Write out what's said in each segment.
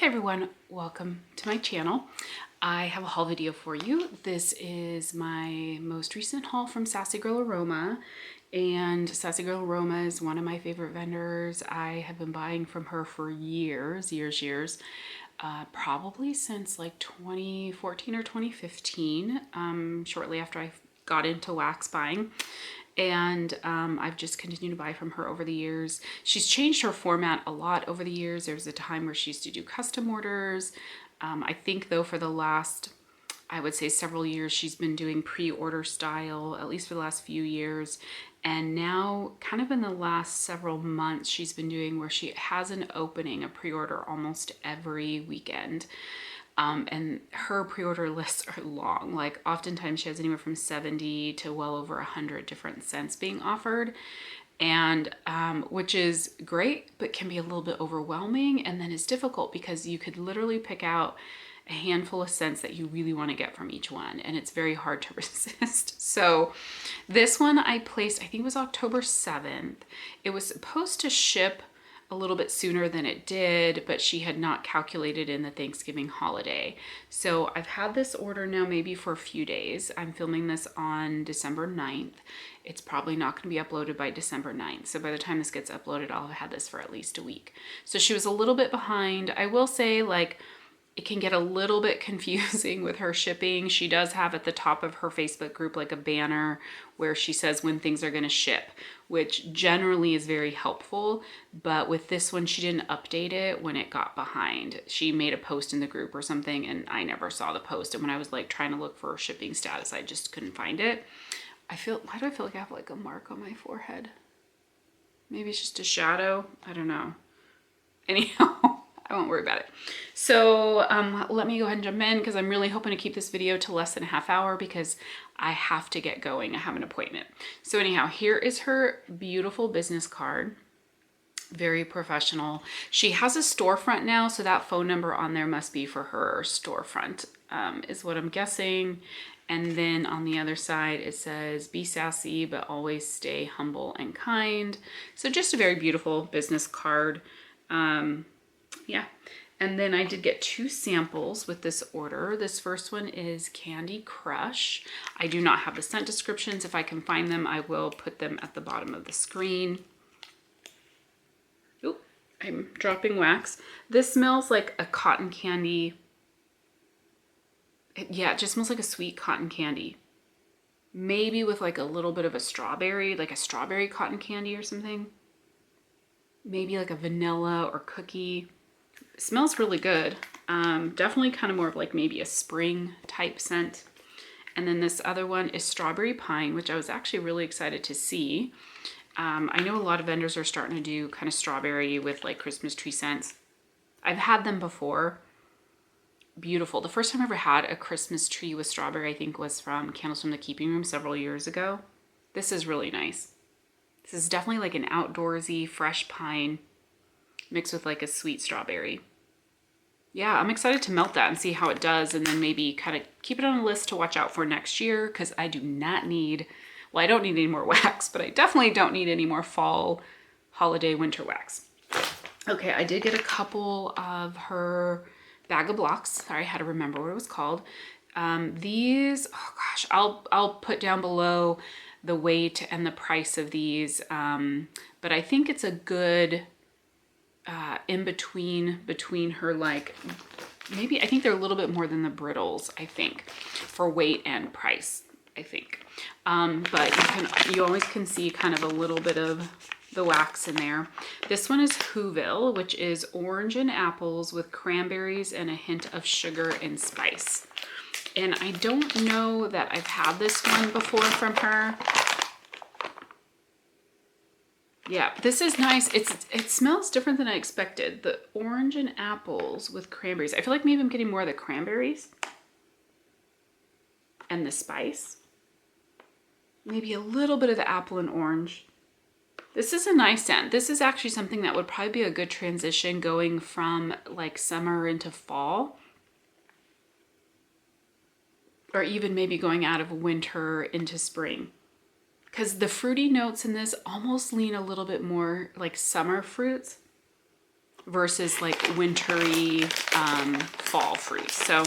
everyone, welcome to my channel. I have a haul video for you. This is my most recent haul from Sassy Girl Aroma, and Sassy Girl Aroma is one of my favorite vendors. I have been buying from her for years, probably since like 2014 or 2015, shortly after I got into wax buying. And I've just continued to buy from her over the years. She's changed her format a lot over the years. There was a time where she used to do custom orders. I think though for the last, I would say several years, she's been doing pre-order style, at least for the last few years. And now kind of in the last several months, she's been doing where she has an opening, a pre-order almost every weekend. And her pre-order lists are long. Like oftentimes she has anywhere from 70 to well over 100 different scents being offered, and which is great, but can be a little bit overwhelming. And then it's difficult because you could literally pick out a handful of scents that you really want to get from each one, and it's very hard to resist. So this one I placed, I think it was October 7th. It was supposed to ship a little bit sooner than it did, but she had not calculated in the Thanksgiving holiday. So I've had this order now maybe for a few days. I'm filming this on December 9th. It's probably not going to be uploaded by December 9th. So by the time this gets uploaded, I'll have had this for at least a week. So she was a little bit behind. I will say, like, it can get a little bit confusing with her shipping. She does have at the top of her Facebook group like a banner where she says when things are going to ship, which generally is very helpful. But with this one, she didn't update it when it got behind. She made a post in the group or something, and I never saw the post. And when I was like trying to look for shipping status, I just couldn't find it. Why do I feel like I have like a mark on my forehead? Maybe it's just a shadow. I don't know. Anyhow. I won't worry about it. So let me go ahead and jump in because I'm really hoping to keep this video to less than a half hour because I have to get going. I have an appointment. So anyhow, here is her beautiful business card. Very professional. She has a storefront now, so that phone number on there must be for her storefront, is what I'm guessing. And then on the other side, it says, be sassy, but always stay humble and kind. So just a very beautiful business card. Yeah, and then I did get 2 samples with this order. This first one is Candy Crush. I do not have the scent descriptions. If I can find them, I will put them at the bottom of the screen. Oop, I'm dropping wax. This smells like a cotton candy. Yeah, it just smells like a sweet cotton candy. Maybe with like a little bit of a strawberry, like a strawberry cotton candy or something. Maybe like a vanilla or cookie. It smells really good. Definitely kind of more of like maybe a spring type scent. And then this other one is Strawberry Pine, which I was actually really excited to see. I know a lot of vendors are starting to do kind of strawberry with like Christmas tree scents. I've had them before. Beautiful. The first time I ever had a Christmas tree with strawberry, I think, was from Candles from the Keeping Room several years ago. This is really nice. This is definitely like an outdoorsy, fresh pine mixed with like a sweet strawberry. Yeah, I'm excited to melt that and see how it does, and then maybe kind of keep it on a list to watch out for next year because I do not need, well, I don't need any more wax, but I definitely don't need any more fall, holiday, winter wax. Okay, I did get a couple of her bag of blocks. Sorry, I had to remember what it was called. These, oh gosh, I'll put down below the weight and the price of these, but I think it's a good in between her, like, maybe I think they're a little bit more than the brittles, I think, for weight and price, I think. But you always can see kind of a little bit of the wax in there. This one is Whoville, which is orange and apples with cranberries and a hint of sugar and spice. And I don't know that I've had this one before from her. Yeah, this is nice. It smells different than I expected. The orange and apples with cranberries. I feel like maybe I'm getting more of the cranberries and the spice. Maybe a little bit of the apple and orange. This is a nice scent. This is actually something that would probably be a good transition going from like summer into fall. Or even maybe going out of winter into spring. Because the fruity notes in this almost lean a little bit more like summer fruits versus like wintry fall fruits. So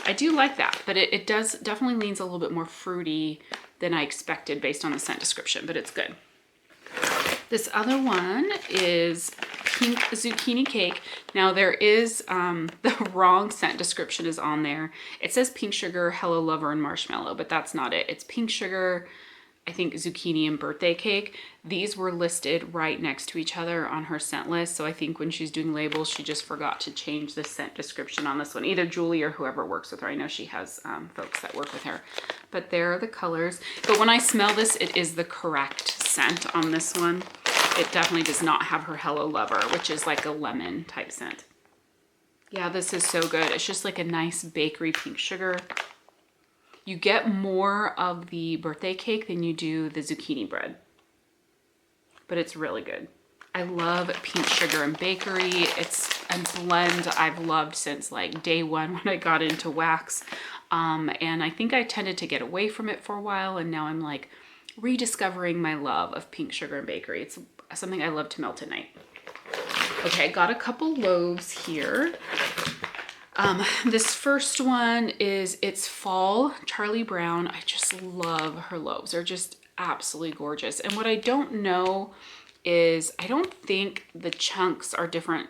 I do like that, but it does definitely leans a little bit more fruity than I expected based on the scent description, but it's good. This other one is pink zucchini cake. Now there is, the wrong scent description is on there. It says pink sugar, hello lover, and marshmallow, but that's not it. It's pink sugar, I think zucchini, and birthday cake. These were listed right next to each other on her scent list. So I think when she's doing labels, she just forgot to change the scent description on this one. Either Julie or whoever works with her. I know she has folks that work with her. But there are the colors. But when I smell this, it is the correct scent on this one. It definitely does not have her hello lover, which is like a lemon type scent. Yeah, this is so good. It's just like a nice bakery pink sugar. You get more of the birthday cake than you do the zucchini bread, but it's really good. I love pink sugar and bakery. It's a blend I've loved since like day one when I got into wax. And I think I tended to get away from it for a while, and now I'm like rediscovering my love of pink sugar and bakery. It's something I love to melt at night. Okay, I got a couple loaves here. This first one is, it's fall Charlie Brown. I just love her loaves. They're just absolutely gorgeous. And what I don't know is, I don't think the chunks are different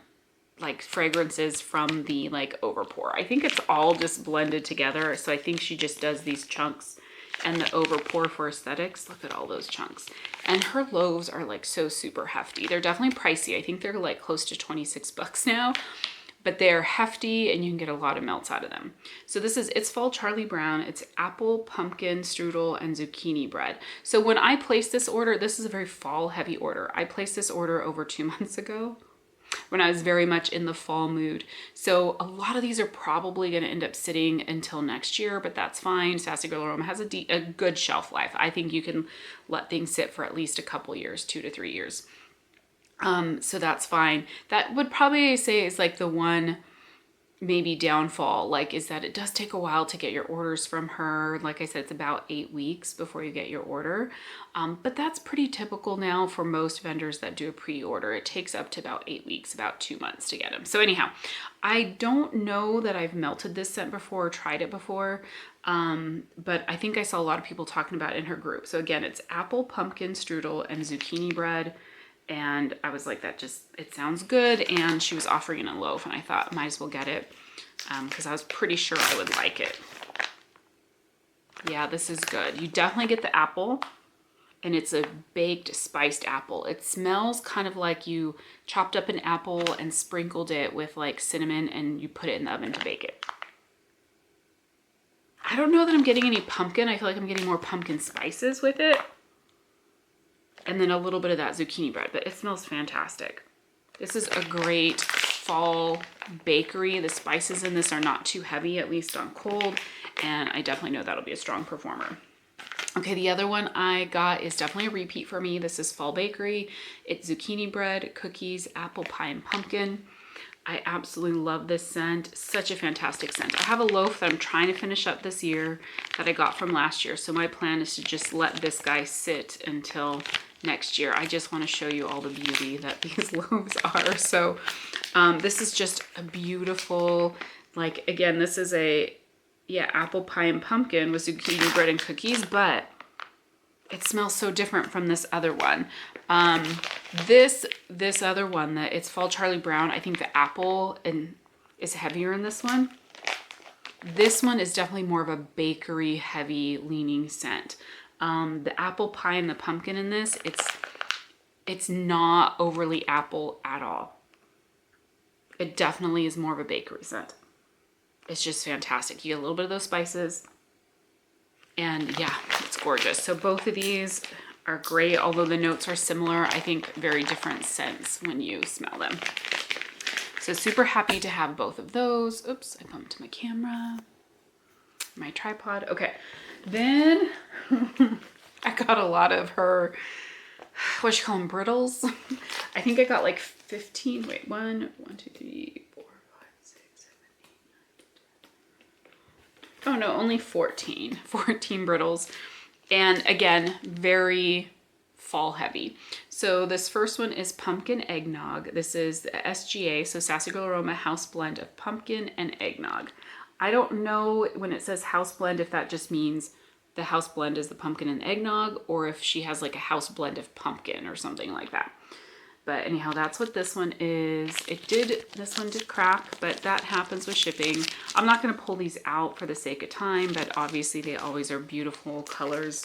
like fragrances from the like overpour. I think it's all just blended together. So I think she just does these chunks and the overpour for aesthetics. Look at all those chunks. And her loaves are like so super hefty. They're definitely pricey. I think they're like close to 26 bucks now, but they're hefty and you can get a lot of melts out of them. So this is, it's fall Charlie Brown. It's apple, pumpkin, strudel, and zucchini bread. So when I placed this order, this is a very fall heavy order. I placed this order over 2 months ago when I was very much in the fall mood. So a lot of these are probably going to end up sitting until next year, but that's fine. Sassy Girl Aroma has a good shelf life. I think you can let things sit for at least a couple years, 2 to 3 years. So that's fine. That would probably say is like the one maybe downfall, like, is that it does take a while to get your orders from her. Like I said, it's about 8 weeks before you get your order. But that's pretty typical now for most vendors that do a pre-order. It takes up to about 8 weeks, about 2 months to get them. So anyhow, I don't know that I've melted this scent before or tried it before. But I think I saw a lot of people talking about it in her group. So again, it's apple, pumpkin, strudel, and zucchini bread. And I was like, that just, it sounds good. And she was offering in a loaf, and I thought might as well get it because I was pretty sure I would like it. Yeah, this is good. You definitely get the apple, and it's a baked spiced apple. It smells kind of like you chopped up an apple and sprinkled it with like cinnamon and you put it in the oven to bake it. I don't know that I'm getting any pumpkin. I feel like I'm getting more pumpkin spices with it. And then a little bit of that zucchini bread, but it smells fantastic. This is a great fall bakery. The spices in this are not too heavy, at least on cold, and I definitely know that'll be a strong performer. Okay, the other one I got is definitely a repeat for me. This is fall bakery. It's zucchini bread, cookies, apple pie, and pumpkin. I absolutely love this scent. Such a fantastic scent. I have a loaf that I'm trying to finish up this year that I got from last year. So my plan is to just let this guy sit until next year. I just want to show you all the beauty that these loaves are. So this is just a beautiful, like, again, this is a, yeah, apple pie and pumpkin with zucchini bread and cookies, but it smells so different from this other one. This other one, that it's fall Charlie Brown, I think the apple is heavier in this one. This one is definitely more of a bakery heavy leaning scent. The apple pie and the pumpkin in this, it's not overly apple at all. It definitely is more of a bakery scent. It's just fantastic. You get a little bit of those spices, and yeah, it's gorgeous. So both of these are great, although the notes are similar. I think very different scents when you smell them. So super happy to have both of those. Oops, I bumped my camera, my tripod. Okay, then I got a lot of her, what you call them, brittles. I think I got like 15, wait, 1, 2, 3, 4, 5, 6, 7, 8, 9, 10. Oh no, only 14 brittles. And again, very fall heavy. So this first one is Pumpkin Eggnog. This is the SGA, so Sassy Girl Aroma House Blend of Pumpkin and Eggnog. I don't know when it says house blend if that just means the house blend is the pumpkin and eggnog, or if she has like a house blend of pumpkin or something like that. But anyhow, that's what this one is. This one did crack, but that happens with shipping. I'm not going to pull these out for the sake of time, but obviously they always are beautiful colors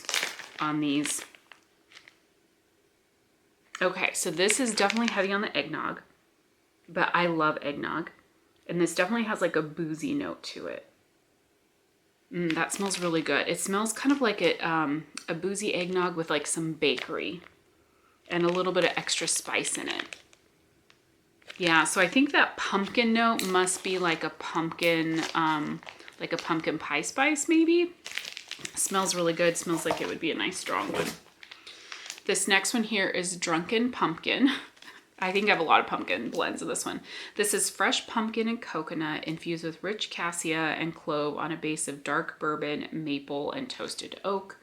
on these. Okay, so this is definitely heavy on the eggnog, but I love eggnog. And this definitely has like a boozy note to it. That smells really good. It smells kind of like a boozy eggnog with like some bakery and a little bit of extra spice in it. Yeah, so I think that pumpkin note must be like a pumpkin pie spice maybe. Smells really good. Smells like it would be a nice strong one. This next one here is Drunken Pumpkin. I think I have a lot of pumpkin blends in this one. This is fresh pumpkin and coconut infused with rich cassia and clove on a base of dark bourbon, maple, and toasted oak.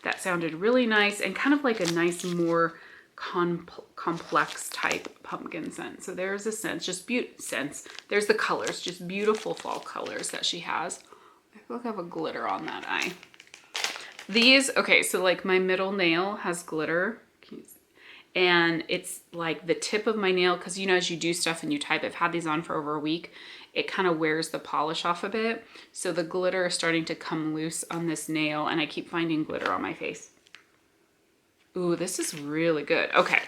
That sounded really nice and kind of like a nice, more complex type pumpkin scent. So there's a sense, there's the colors, just beautiful fall colors that she has. I feel like I have a glitter on that eye. These, okay, so like my middle nail has glitter. And it's like the tip of my nail, because you know, as you do stuff and you type, I've had these on for over a week, it kind of wears the polish off a bit. So the glitter is starting to come loose on this nail, and I keep finding glitter on my face. Ooh, this is really good. Okay.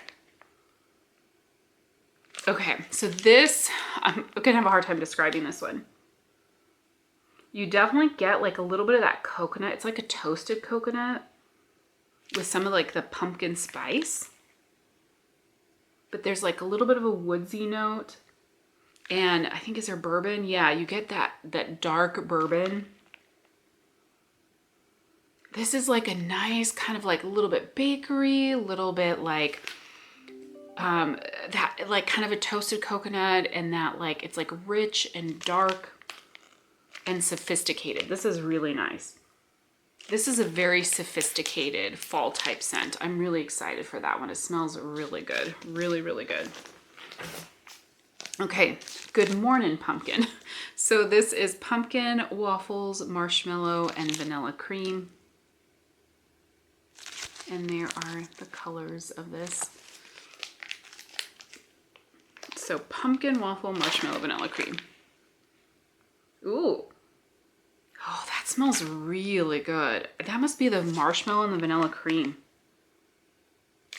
Okay, so this, I'm gonna have a hard time describing this one. You definitely get like a little bit of that coconut. It's like a toasted coconut with some of like the pumpkin spice. But there's like a little bit of a woodsy note. And I think, is there bourbon? Yeah, you get that dark bourbon. This is like a nice kind of like a little bit bakery, a little bit like that like kind of a toasted coconut, and that like it's like rich and dark and sophisticated. This is really nice. This is a very sophisticated fall type scent. I'm really excited for that one. It smells really good. Really, really good. Okay, Good Morning Pumpkin. So this is pumpkin, waffles, marshmallow, and vanilla cream. And there are the colors of this. So pumpkin, waffle, marshmallow, vanilla cream. Ooh. Oh, that smells really good. That must be the marshmallow and the vanilla cream.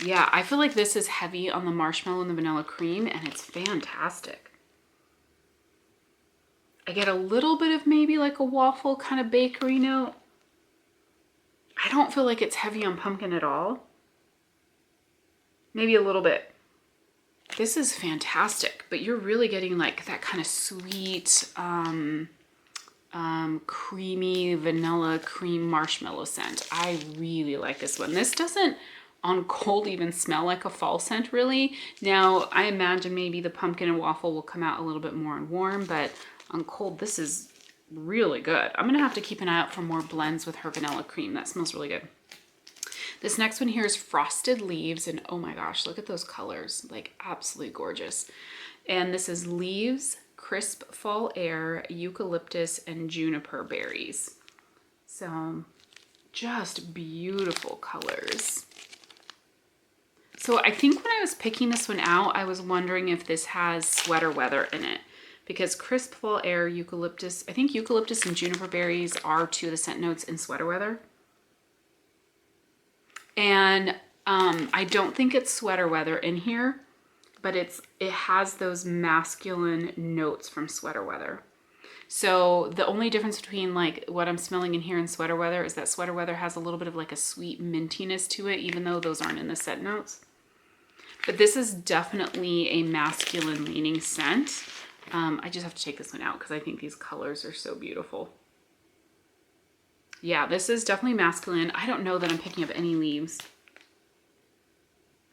Yeah, I feel like this is heavy on the marshmallow and the vanilla cream, and it's fantastic. I get a little bit of maybe like a waffle kind of bakery note. I don't feel like it's heavy on pumpkin at all. Maybe a little bit. This is fantastic, but you're really getting like that kind of sweet, creamy vanilla cream marshmallow scent. I really like this one. This doesn't on cold even smell like a fall scent really. Now I imagine maybe the pumpkin and waffle will come out a little bit more on warm, but on cold this is really good. I'm gonna have to keep an eye out for more blends with her vanilla cream. That smells really good. This next one here is Frosted Leaves, and oh my gosh, look at those colors, like absolutely gorgeous. And this is leaves, crisp fall air, eucalyptus, and juniper berries. So just beautiful colors. So I think when I was picking this one out, I was wondering if this has sweater weather in it, because crisp fall air, eucalyptus, I think eucalyptus and juniper berries are two of the scent notes in sweater weather. And I don't think it's sweater weather in here, but it has those masculine notes from sweater weather. So the only difference between like what I'm smelling in here and sweater weather is that sweater weather has a little bit of like a sweet mintiness to it, even though those aren't in the scent notes. But this is definitely a masculine leaning scent. I just have to take this one out because I think these colors are so beautiful. Yeah, this is definitely masculine. I don't know that I'm picking up any leaves.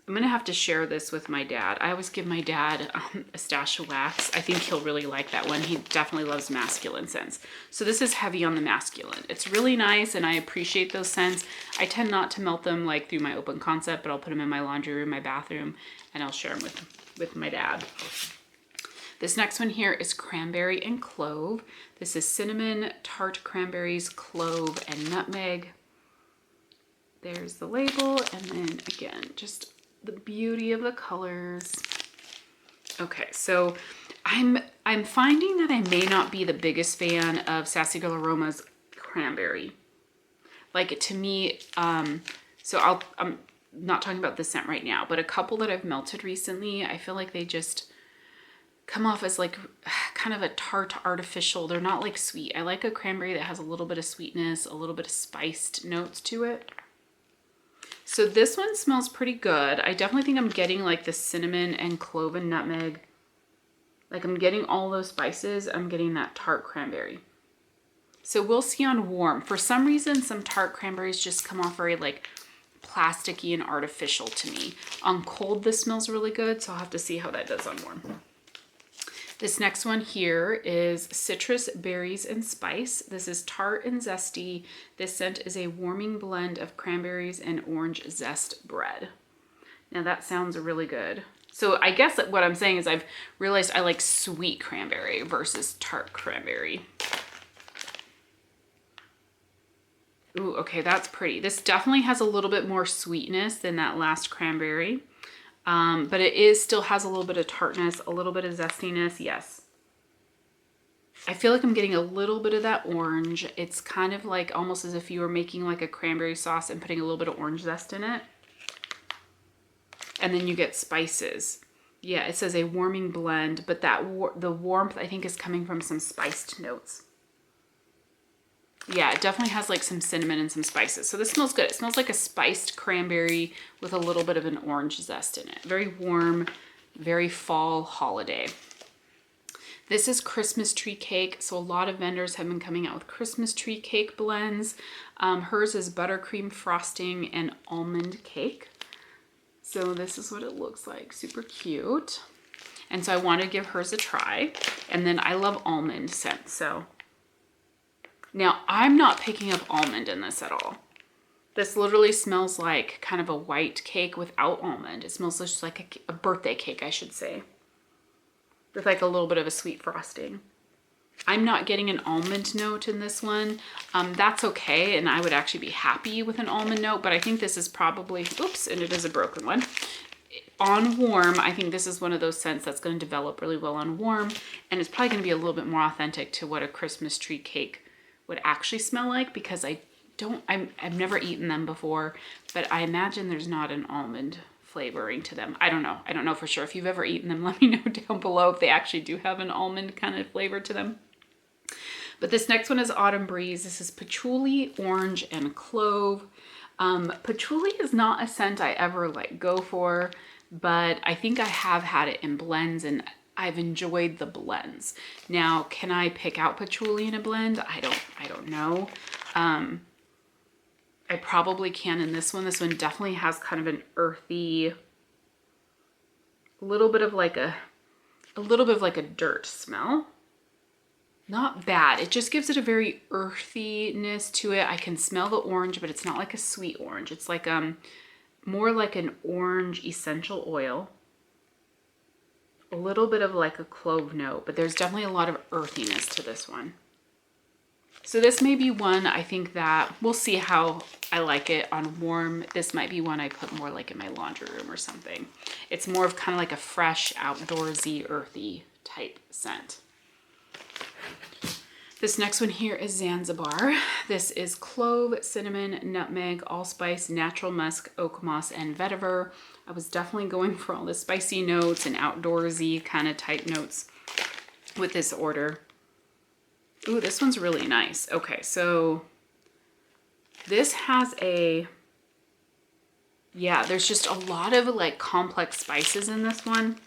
I'm gonna have to share this with my dad. I always give my dad a stash of wax. I think he'll really like that one. He definitely loves masculine scents. So this is heavy on the masculine. It's really nice and I appreciate those scents. I tend not to melt them like through my open concept, but I'll put them in my laundry room, my bathroom, and I'll share them with my dad. This next one here is cranberry and clove. This is cinnamon, tart cranberries, clove, and nutmeg. There's the label, and then again, just the beauty of the colors. Okay, so I'm finding that I may not be the biggest fan of Sassy Girl Aroma's cranberry. Like, to me, so I'm not talking about this scent right now, but a couple that I've melted recently, I feel like they just come off as like kind of a tart artificial. They're not like sweet. I like a cranberry that has a little bit of sweetness, a little bit of spiced notes to it. So this one smells pretty good. I definitely think I'm getting like the cinnamon and clove and nutmeg. Like I'm getting all those spices. I'm getting that tart cranberry. So we'll see on warm. For some reason, some tart cranberries just come off very like plasticky and artificial to me. On cold, this smells really good. So I'll have to see how that does on warm. This next one here is citrus, berries, and spice. This is tart and zesty. This scent is a warming blend of cranberries and orange zest bread. Now that sounds really good. So I guess that what I'm saying is I've realized I like sweet cranberry versus tart cranberry. Ooh, okay, that's pretty. This definitely has a little bit more sweetness than that last cranberry. But it still has a little bit of tartness, a little bit of zestiness. Yes. I feel like I'm getting a little bit of that orange. It's kind of like almost as if you were making like a cranberry sauce and putting a little bit of orange zest in it. And then you get spices. Yeah, it says a warming blend, but the warmth I think is coming from some spiced notes. Yeah, it definitely has like some cinnamon and some spices. So this smells good. It smells like a spiced cranberry with a little bit of an orange zest in it. Very warm, very fall holiday. This is Christmas tree cake. So a lot of vendors have been coming out with Christmas tree cake blends. Hers is buttercream frosting and almond cake. So this is what it looks like. Super cute. And so I want to give hers a try. And then I love almond scent. So now, I'm not picking up almond in this at all. This literally smells like kind of a white cake without almond. It smells just like a birthday cake, I should say, with like a little bit of a sweet frosting. I'm not getting an almond note in this one. That's okay, and I would actually be happy with an almond note, but I think this is probably, oops, and it is a broken one. On warm, I think this is one of those scents that's going to develop really well on warm, and it's probably going to be a little bit more authentic to what a Christmas tree cake would actually smell like, because I've never eaten them before, but I imagine there's not an almond flavoring to them. I don't know for sure. If you've ever eaten them, let me know down below if they actually do have an almond kind of flavor to them. But this next one is Autumn Breeze. This is patchouli, orange, and clove. Patchouli is not a scent I ever like go for, but I think I have had it in blends and I've enjoyed the blends. Now, can I pick out patchouli in a blend? I don't know. I probably can in this one. This one definitely has kind of an earthy, a little bit of like a dirt smell. Not bad. It just gives it a very earthiness to it. I can smell the orange, but it's not like a sweet orange. It's like more like an orange essential oil. A little bit of like a clove note, but there's definitely a lot of earthiness to this one. So this may be one I think that we'll see how I like it on warm. This might be one I put more like in my laundry room or something. It's more of kind of like a fresh, outdoorsy, earthy type scent. This next one here is Zanzibar. This is clove, cinnamon, nutmeg, allspice, natural musk, oak moss, and vetiver. I was definitely going for all the spicy notes and outdoorsy kind of type notes with this order. Ooh, this one's really nice. Okay, so this has there's just a lot of like complex spices in this one.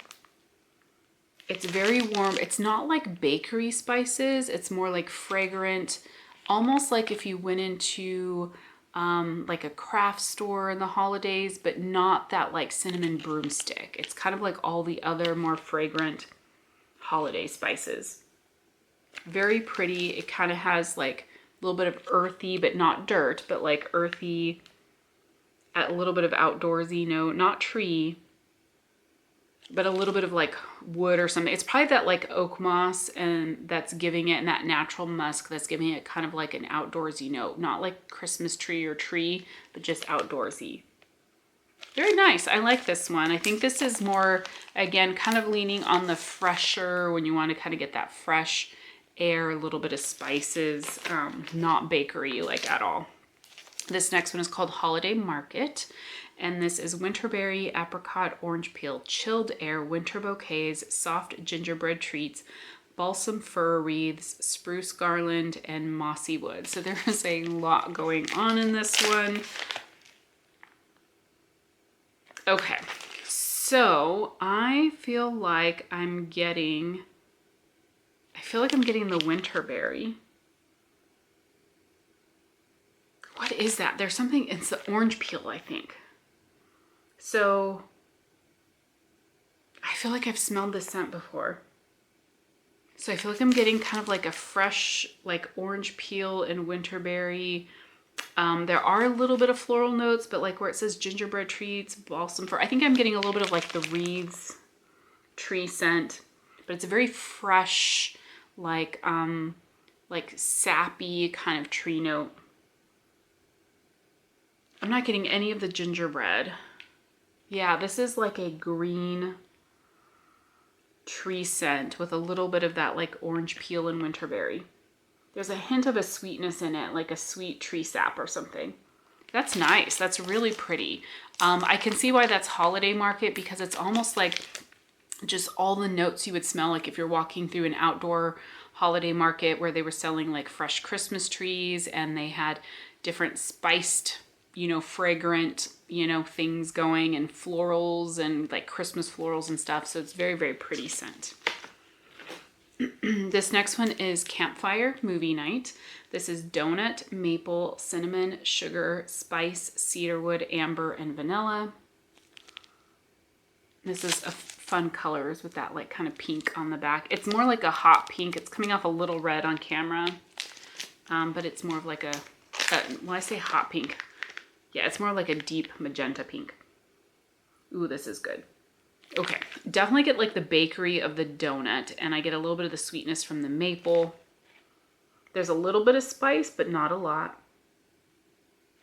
It's very warm. It's not like bakery spices. It's more like fragrant, almost like if you went into like a craft store in the holidays, but not that like cinnamon broomstick. It's kind of like all the other more fragrant holiday spices. Very pretty. It kind of has like a little bit of earthy, but not dirt, but like earthy, a little bit of outdoorsy note, not tree, but a little bit of like wood or something. It's probably that like oak moss and that's giving it, and that natural musk that's giving it kind of like an outdoorsy note, not like Christmas tree or tree, but just outdoorsy. Very nice. I like this one. I think this is more, again, kind of leaning on the fresher when you want to kind of get that fresh air, a little bit of spices, not bakery like at all. This next one is called Holiday Market, and this is winterberry, apricot, orange peel, chilled air, winter bouquets, soft gingerbread treats, balsam fir wreaths, spruce garland, and mossy wood. So there is a lot going on in this one. Okay, so I feel like I'm getting the winterberry. What is that? There's something, it's the orange peel, I think. So I feel like I've smelled this scent before. So I feel like I'm getting kind of like a fresh, like orange peel and winterberry. There are a little bit of floral notes, but like where it says gingerbread treats, balsam fir, I think I'm getting a little bit of like the wreaths tree scent, but it's a very fresh, like sappy kind of tree note. I'm not getting any of the gingerbread. Yeah, this is like a green tree scent with a little bit of that like orange peel and winterberry. There's a hint of a sweetness in it, like a sweet tree sap or something. That's nice. That's really pretty. I can see why that's holiday market, because it's almost like just all the notes you would smell like if you're walking through an outdoor holiday market where they were selling like fresh Christmas trees and they had different spiced, fragrant, things going, and florals and like Christmas florals and stuff. So it's very, very pretty scent. This next one is Campfire Movie Night. This is donut, maple, cinnamon, sugar, spice, cedarwood, amber, and vanilla. This is a fun colors with that like kind of pink on the back. It's more like a hot pink. It's coming off a little red on camera, but it's more of like when I say hot pink, yeah, it's more like a deep magenta pink. Ooh, this is good. Okay, definitely get like the bakery of the donut, and I get a little bit of the sweetness from the maple. There's a little bit of spice, but not a lot.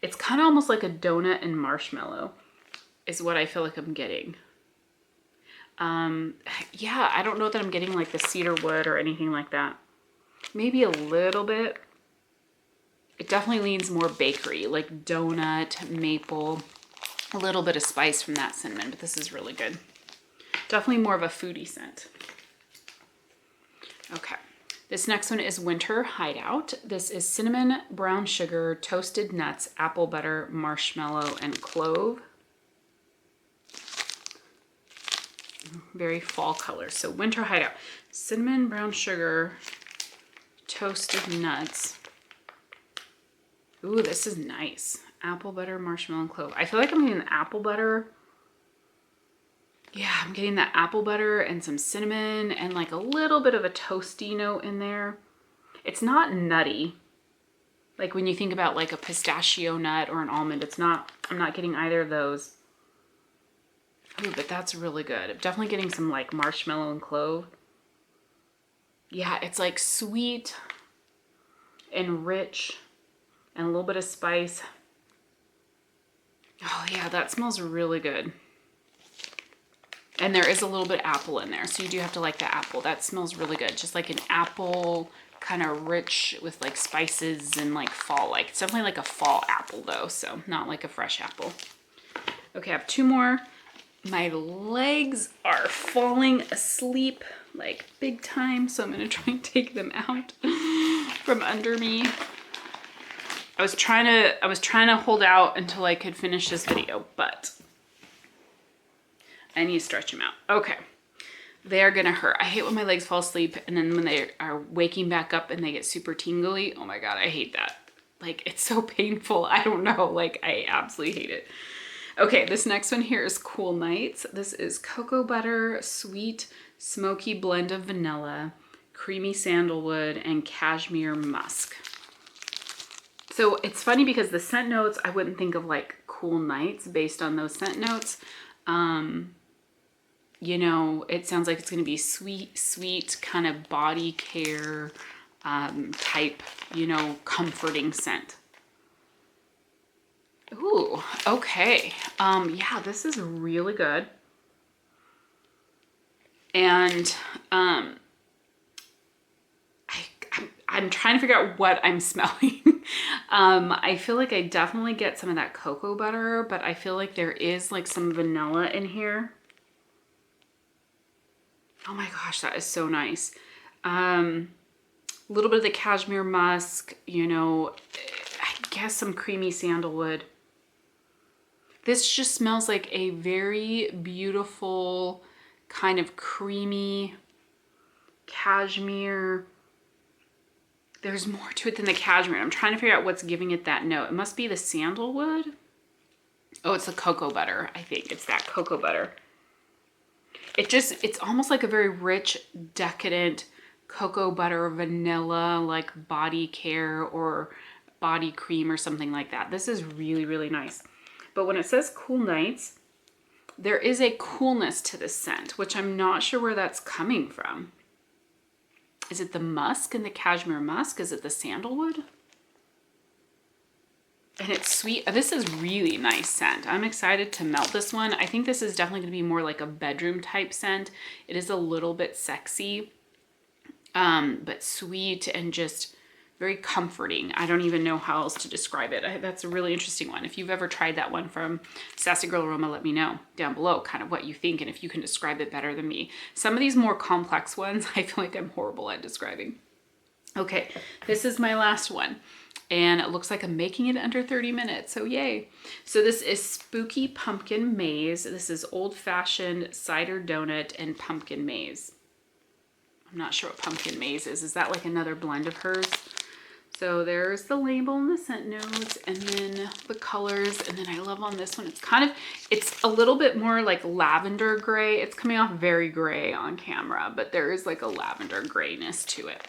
It's kind of almost like a donut and marshmallow is what I feel like I'm getting. Yeah, I don't know that I'm getting like the cedar wood or anything like that. Maybe a little bit. It definitely leans more bakery, like donut, maple, a little bit of spice from that cinnamon, but this is really good. Definitely more of a foodie scent. Okay, this next one is Winter Hideout. This is cinnamon, brown sugar, toasted nuts, apple butter, marshmallow, and clove. Very fall colors. So Winter Hideout, cinnamon, brown sugar, toasted nuts. Ooh, this is nice. Apple butter, marshmallow, and clove. I feel like I'm getting the apple butter. Yeah, I'm getting that apple butter and some cinnamon and like a little bit of a toasty note in there. It's not nutty. Like when you think about like a pistachio nut or an almond, I'm not getting either of those. Ooh, but that's really good. I'm definitely getting some like marshmallow and clove. Yeah, it's like sweet and rich and a little bit of spice. Oh yeah, that smells really good. And there is a little bit of apple in there, so you do have to like the apple. That smells really good. Just like an apple, kind of rich with like spices and like fall-like. It's definitely like a fall apple though, so not like a fresh apple. Okay, I have two more. My legs are falling asleep like big time, so I'm gonna try and take them out from under me. I was trying to hold out until I could finish this video, but I need to stretch them out. Okay. They are gonna hurt. I hate when my legs fall asleep and then when they are waking back up and they get super tingly. Oh my God, I hate that. Like, it's so painful. I don't know. Like, I absolutely hate it. Okay, this next one here is Cool Nights. This is cocoa butter, sweet, smoky blend of vanilla, creamy sandalwood, and cashmere musk. So it's funny because the scent notes, I wouldn't think of like Cool Nights based on those scent notes. You know, it sounds like it's going to be sweet kind of body care type, you know, comforting scent. Ooh, okay. Yeah, this is really good. And I'm trying to figure out what I'm smelling. I feel like I definitely get some of that cocoa butter, but I feel like there is like some vanilla in here. Oh my gosh, that is so nice. A little bit of the cashmere musk, you know, I guess some creamy sandalwood. This just smells like a very beautiful kind of creamy cashmere. There's more to it than the cashmere. I'm trying to figure out what's giving it that note. It must be the sandalwood. Oh, it's the cocoa butter. I think it's that cocoa butter. It's almost like a very rich, decadent cocoa butter, vanilla, like body care or body cream or something like that. This is really, really nice. But when it says Cool Nights, there is a coolness to this scent, which I'm not sure where that's coming from. Is it the musk and the cashmere musk? Is it the sandalwood? And it's sweet. This is really nice scent. I'm excited to melt this one. I think this is definitely going to be more like a bedroom type scent. It is a little bit sexy, but sweet and just very comforting. I don't even know how else to describe it. That's a really interesting one. If you've ever tried that one from Sassy Girl Aroma, let me know down below kind of what you think and if you can describe it better than me. Some of these more complex ones, I feel like I'm horrible at describing. Okay, this is my last one. And it looks like I'm making it under 30 minutes, so yay. So this is Spooky Pumpkin Maze. This is Old Fashioned Cider Donut and Pumpkin Maze. I'm not sure what Pumpkin Maze is. Is that like another blend of hers? So there's the label and the scent notes and then the colors. And then I love on this one, it's a little bit more like lavender gray. It's coming off very gray on camera, but there is like a lavender grayness to it.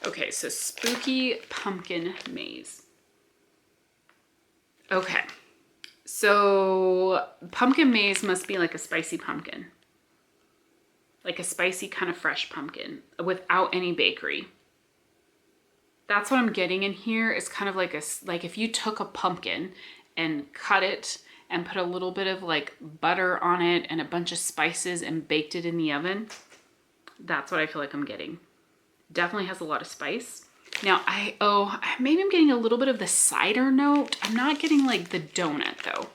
Okay, so Spooky Pumpkin Maze. Okay, so Pumpkin Maze must be like a spicy pumpkin. Like a spicy kind of fresh pumpkin without any bakery. That's what I'm getting in here. It's kind of like like if you took a pumpkin and cut it and put a little bit of like butter on it and a bunch of spices and baked it in the oven. That's what I feel like I'm getting. Definitely has a lot of spice. Now maybe I'm getting a little bit of the cider note. I'm not getting like the donut though.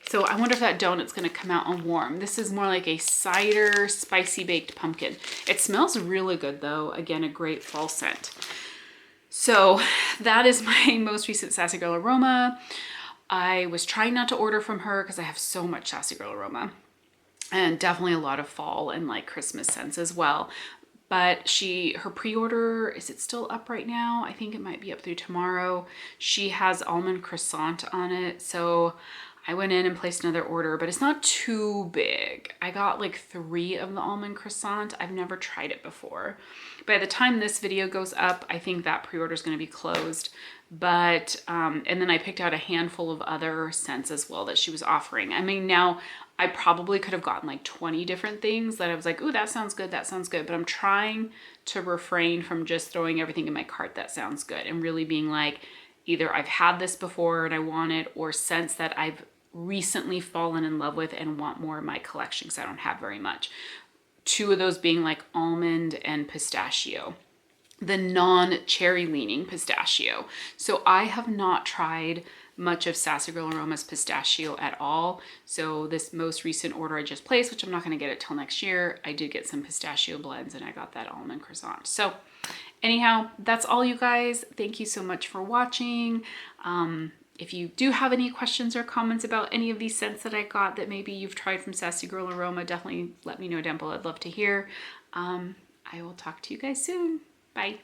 So I wonder if that donut's gonna come out on warm. This is more like a cider spicy baked pumpkin. It smells really good though. Again, a great fall scent. So that is my most recent Sassy Girl Aroma. I was trying not to order from her because I have so much Sassy Girl Aroma. And definitely a lot of fall and like Christmas scents as well. But her pre-order, is it still up right now? I think it might be up through tomorrow. She has almond croissant on it. So I went in and placed another order, but it's not too big. I got like 3 of the almond croissant. I've never tried it before. By the time this video goes up, I think that pre-order is going to be closed. But, and then I picked out a handful of other scents as well that she was offering. I mean, now I probably could have gotten like 20 different things that I was like, ooh, that sounds good, that sounds good. But I'm trying to refrain from just throwing everything in my cart that sounds good and really being like, either I've had this before and I want it, or scents that I've recently fallen in love with and want more in my collection because I don't have very much. 2 of those being like almond and pistachio. The non-cherry leaning pistachio. So I have not tried much of Sassy Girl Aroma's pistachio at all. So this most recent order I just placed, which I'm not going to get it till next year, I did get some pistachio blends and I got that almond croissant. So anyhow, that's all you guys. Thank you so much for watching. If you do have any questions or comments about any of these scents that I got that maybe you've tried from Sassy Girl Aroma, definitely let me know down below. I'd love to hear. I will talk to you guys soon. Bye.